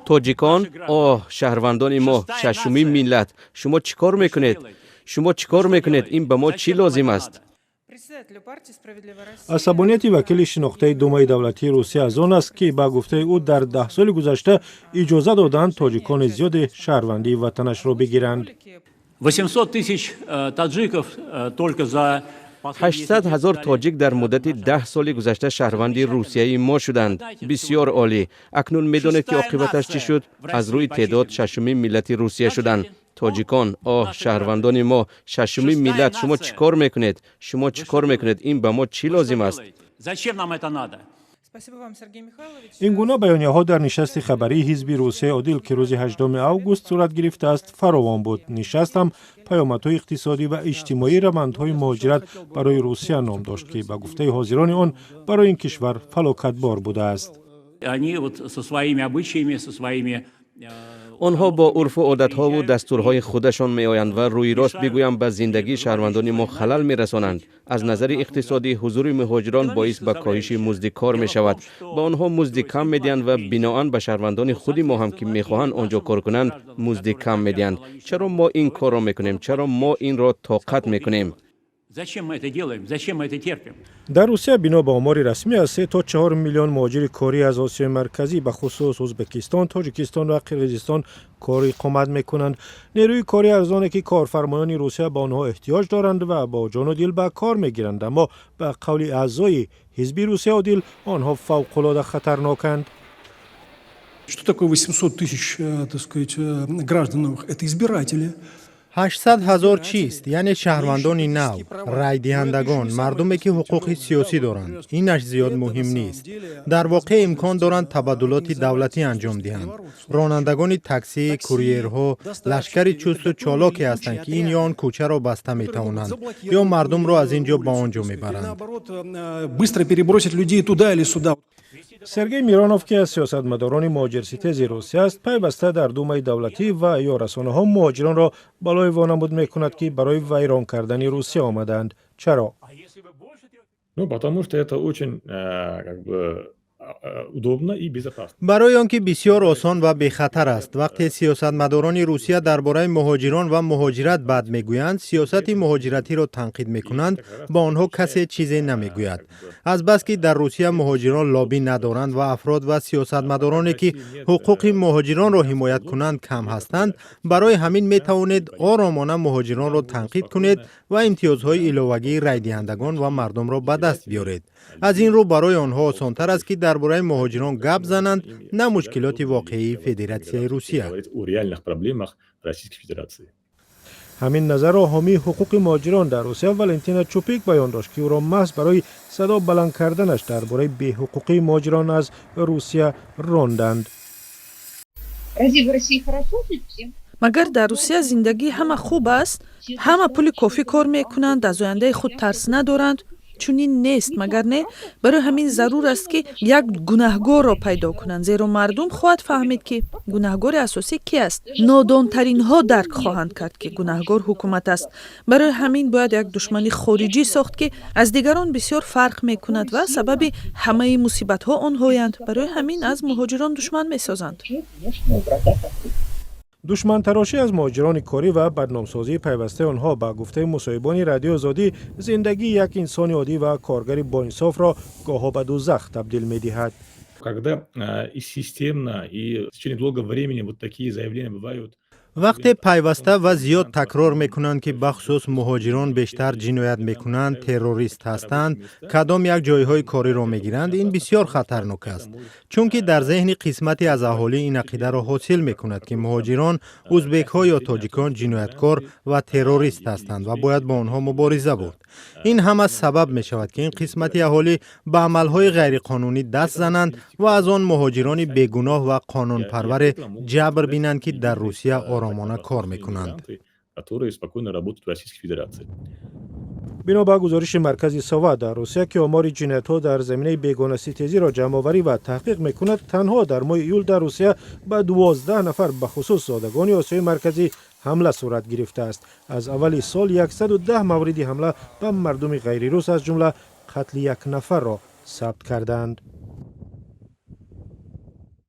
توجیکان شهروندان ما، ششمین ملت، شما چیکار میکنید؟ این به ما چی لازم است؟ عصبانیت وکیل شناخته دومای دولتی روسیه از آن است که با گفته او در 10 سال گذشته اجازه دادند تاجیکان زیاد شهروندی وطنش را بگیرند. 800,000 تاجیک در مدت 10 سال گذشته شهروندی روسیایی ما شدند. بسیار عالی. اکنون میدانید که عاقبتش چی شد؟ از روی تعداد ششمین ملت روسیه شدند. تاجیکان شهروندان ما، ششمین ملت، شما چیکار میکنید؟ این به ما چی لازم است؟ این گونه بیانیه ها در نشست خبری حزب روسیه عادل که روز 18 اوگوست صورت گرفته است فراوان بود. نشست هم پیامدهای اقتصادی و اجتماعی روندهای مهاجرت برای روسیه نام داشت که به گفته حاضران آن برای این کشور فلاکتبار بوده است. آنها با عرف و عادتها و دستورهای خودشان می آیند و روی راست بگویم به زندگی شهروندان ما خلل می رسانند. از نظر اقتصادی حضور مهاجران باعث به کاهش مزد کار می شود. با آنها مزد کم می دهند و بناهن به شهروندان خود ما هم که می خواهند آنجا کار کنند مزد کم می دهند. چرا ما این کار را می کنیم؟ چرا ما این را طاقت می کنیم؟ در روسیه بنا به آمار رسمی از 3 تا 4 میلیون مهاجر کاری از آسیای مرکزی به خصوص ازبکستان، تاجیکستان و قرقیزستان کار اقامت میکنند. نیروی کاری ارزانی که کارفرمایان روسیه به آنها احتیاج دارند و با جان و دل به کار میگیرند، اما به قول اعضای حزب روسیه عادل آنها فوق العاده خطرناکند. Что такое 800 тысяч, так сказать, граждан? Это избиратели. 800,000 چیست؟ یعنی شهروندان نو، رای دهندگان، مردمی که حقوق سیاسی دارند. اینش زیاد مهم نیست. در واقع امکان دارند تبادلات دولتی انجام دهند. رانندگان تاکسی، کوریرها، لشکر چوست و چالاکی هستند که این یا آن کوچه را بسته می توانند یا مردم را از اینجا به آنجا می برند. سرگئی میرانوف که از سیاستمداران مهاجرستیز روسیه است، پیوسته در دومای دولتی و یا رسانه‌ها مهاجران را بالای وانمود می‌کند که برای ویران کردن روسیه آمدند. چرا؟ потому что это очень удобно и безопасно. برای آنکه بسیار آسان و بی خطر است. وقتی سیاستمداران روسیه درباره مهاجران و مهاجرت بد میگویند، سیاست مهاجرتی را تنقید میکنند، با آنها کسی چیزی نمیگوید. از بس که در روسیه مهاجران لابی ندارند و افراد و سیاستمدارانی که حقوق مهاجران را حمایت کنند کم هستند، برای همین میتوانید آرامانه مهاجران را تنقید کنید و امتیازهای علاوه‌ای رای دهندگان و مردم را به دست بیارید. از این رو برای آنها آسان‌تر است که درباره مهاجران گپ زنند، نه مشکلات واقعی فدراسیون روسیه. همین نظر را حامی حقوق مهاجران در روسیه والنتینا چوپیک بیان داشت که او را محض برای صدا بلند کردنش درباره بی‌حقوقی مهاجران از روسیه راندند. مگر در روسیه زندگی همه خوب است؟ همه پول کافی کار میکنند، از آینده خود ترس ندارند؟ چنین نیست، مگر نه؟ برای همین ضرور است که یک گناهگار را پیدا کنند، زیرا مردم خواهد فهمید که گناهگار اساسی کی است. نادانترین ها درک خواهند کرد که گناهگار حکومت است. برای همین باید یک دشمنی خارجی ساخت که از دیگران بسیار فرق می کند و سبب همه مصیبت ها آنهایند. برای همین از مهاجران دشمن می سازند. دشمن تراشی از مهاجران کاری و بدنامسازی پیوسته آنها به گفته مصاحبان رادیو آزادی زندگی یک انسان عادی و کارگر با انصاف را گاه‌ها به دوزخ تبدیل می‌دهد. Когда и системно, и в течение долгого времени вот такие заявления бывают. وقتی پیوسته و زیاد تکرار میکنند که بخصوص مهاجران بیشتر جنایت میکنند، تروریست هستند، کدام یک جایهای کاری را میگیرند، این بسیار خطرناک است. چون که در ذهن قسمتی از اهالی این عقیده را حاصل میکند که مهاجران، ازبک ها یا تاجیکان جنایتکار و تروریست هستند و باید با آنها مبارزه بود. این همه سبب می شود که این قسمتی اهالی به عملهای غیرقانونی دست زنند و از آن مهاجران بیگناه و قانون پرور جبر بینند که در روسیه آرامانه کار میکنند. بنابر گزارش مرکز ساوا در روسیه که آمار جنایت‌ها در زمینه بیگانه ستیزی را جمع‌آوری و تحقیق میکند، تنها در ماه ایول در روسیه به 12 نفر به خصوص زادگان آسیای مرکزی حمله صورت گرفته است. از اول سال 110 مورد حمله به مردم غیر روس از جمله قتل یک نفر را ثبت کردند.